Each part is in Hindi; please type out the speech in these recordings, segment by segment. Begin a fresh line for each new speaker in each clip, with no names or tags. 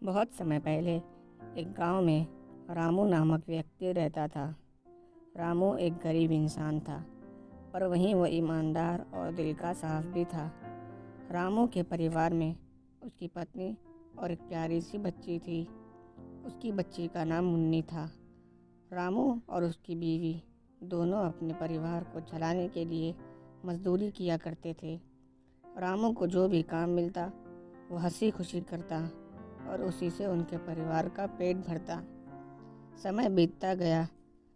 बहुत समय पहले एक गांव में रामू नामक व्यक्ति रहता था। रामू एक गरीब इंसान था, पर वहीं वो ईमानदार और दिल का साफ भी था। रामू के परिवार में उसकी पत्नी और एक प्यारी सी बच्ची थी। उसकी बच्ची का नाम मुन्नी था। रामू और उसकी बीवी दोनों अपने परिवार को चलाने के लिए मजदूरी किया करते थे। रामू को जो भी काम मिलता वो हंसी खुशी करता और उसी से उनके परिवार का पेट भरता। समय बीतता गया,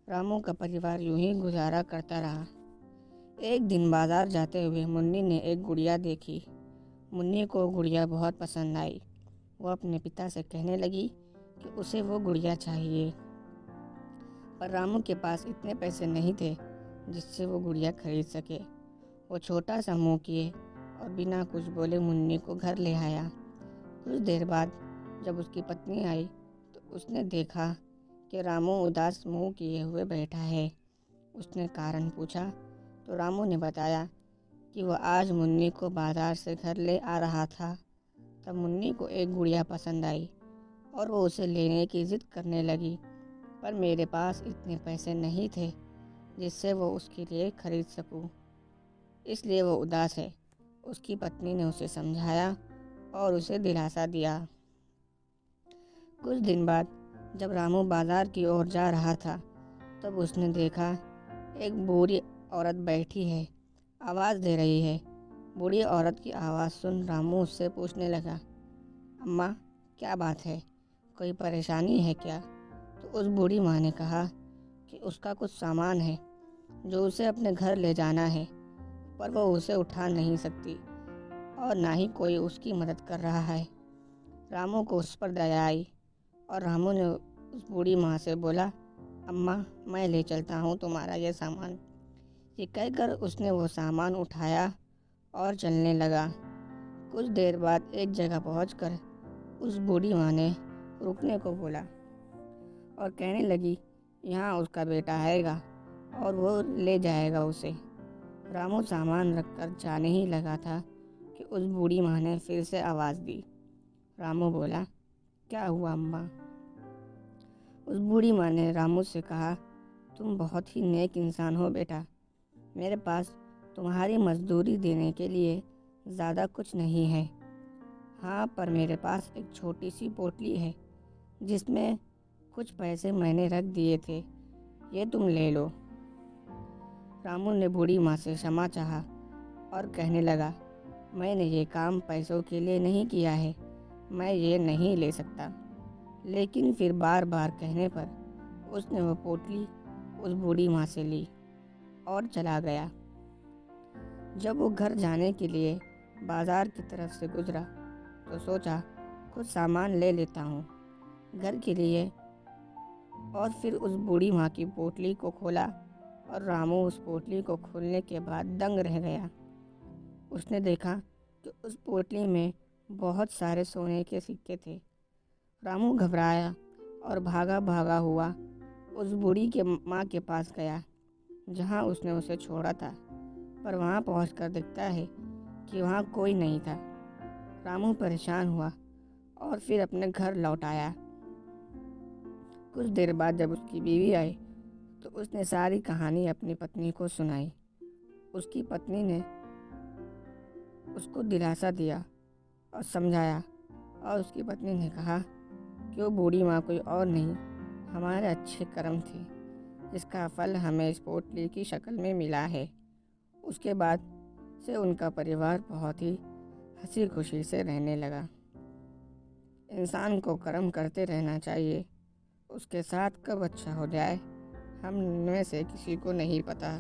रामू का परिवार यूं ही गुजारा करता रहा। एक दिन बाजार जाते हुए मुन्नी ने एक गुड़िया देखी। मुन्नी को गुड़िया बहुत पसंद आई। वो अपने पिता से कहने लगी कि उसे वो गुड़िया चाहिए, पर रामू के पास इतने पैसे नहीं थे जिससे वो गुड़िया खरीद सके। वो छोटा सा मुँह किए और बिना कुछ बोले मुन्नी को घर ले आया। कुछ देर बाद जब उसकी पत्नी आई तो उसने देखा कि रामू उदास मुंह किए हुए बैठा है। उसने कारण पूछा तो रामू ने बताया कि वह आज मुन्नी को बाजार से घर ले आ रहा था। तब मुन्नी को एक गुड़िया पसंद आई और वो उसे लेने की जिद करने लगी, पर मेरे पास इतने पैसे नहीं थे जिससे वो उसके लिए खरीद सकूं, इसलिए वो उदास है। उसकी पत्नी ने उसे समझाया और उसे दिलासा दिया। कुछ दिन बाद जब रामू बाजार की ओर जा रहा था तब उसने देखा एक बूढ़ी औरत बैठी है, आवाज़ दे रही है। बूढ़ी औरत की आवाज़ सुन रामू उससे पूछने लगा, अम्मा क्या बात है, कोई परेशानी है क्या? तो उस बूढ़ी माँ ने कहा कि उसका कुछ सामान है जो उसे अपने घर ले जाना है, पर वो उसे उठा नहीं सकती और ना ही कोई उसकी मदद कर रहा है। रामू को उस पर दया आई और रामू ने उस बूढ़ी माँ से बोला, अम्मा मैं ले चलता हूँ तुम्हारा ये सामान। ये कहकर उसने वो सामान उठाया और चलने लगा। कुछ देर बाद एक जगह पहुँचकर उस बूढ़ी माँ ने रुकने को बोला और कहने लगी, यहाँ उसका बेटा आएगा और वो ले जाएगा उसे। रामू सामान रखकर जाने ही लगा था कि उस बूढ़ी माँ ने फिर से आवाज़ दी। रामू बोला, क्या हुआ अम्मा? उस बूढ़ी माँ ने रामू से कहा, तुम बहुत ही नेक इंसान हो बेटा। मेरे पास तुम्हारी मजदूरी देने के लिए ज़्यादा कुछ नहीं है। हाँ, पर मेरे पास एक छोटी सी पोटली है जिसमें कुछ पैसे मैंने रख दिए थे, ये तुम ले लो। रामू ने बूढ़ी माँ से क्षमा चाहा और कहने लगा, मैंने ये काम पैसों के लिए नहीं किया है, मैं ये नहीं ले सकता। लेकिन फिर बार बार कहने पर उसने वो पोटली उस बूढ़ी माँ से ली और चला गया। जब वो घर जाने के लिए बाजार की तरफ से गुजरा तो सोचा कुछ सामान ले लेता हूँ घर के लिए, और फिर उस बूढ़ी माँ की पोटली को खोला और रामू उस पोटली को खोलने के बाद दंग रह गया। उसने देखा कि उस पोटली में बहुत सारे सोने के सिक्के थे। रामू घबराया और भागा भागा हुआ उस बूढ़ी के माँ के पास गया जहाँ उसने उसे छोड़ा था, पर वहाँ पहुँचकर देखता है कि वहाँ कोई नहीं था। रामू परेशान हुआ और फिर अपने घर लौट आया। कुछ देर बाद जब उसकी बीवी आई तो उसने सारी कहानी अपनी पत्नी को सुनाई। उसकी पत्नी ने उसको दिलासा दिया और समझाया, और उसकी पत्नी ने कहा कि वो बूढ़ी माँ कोई और नहीं, हमारे अच्छे कर्म थे जिसका फल हमें इस पोटली की शक्ल में मिला है। उसके बाद से उनका परिवार बहुत ही हंसी खुशी से रहने लगा। इंसान को कर्म करते रहना चाहिए, उसके साथ कब अच्छा हो जाए हम में से किसी को नहीं पता।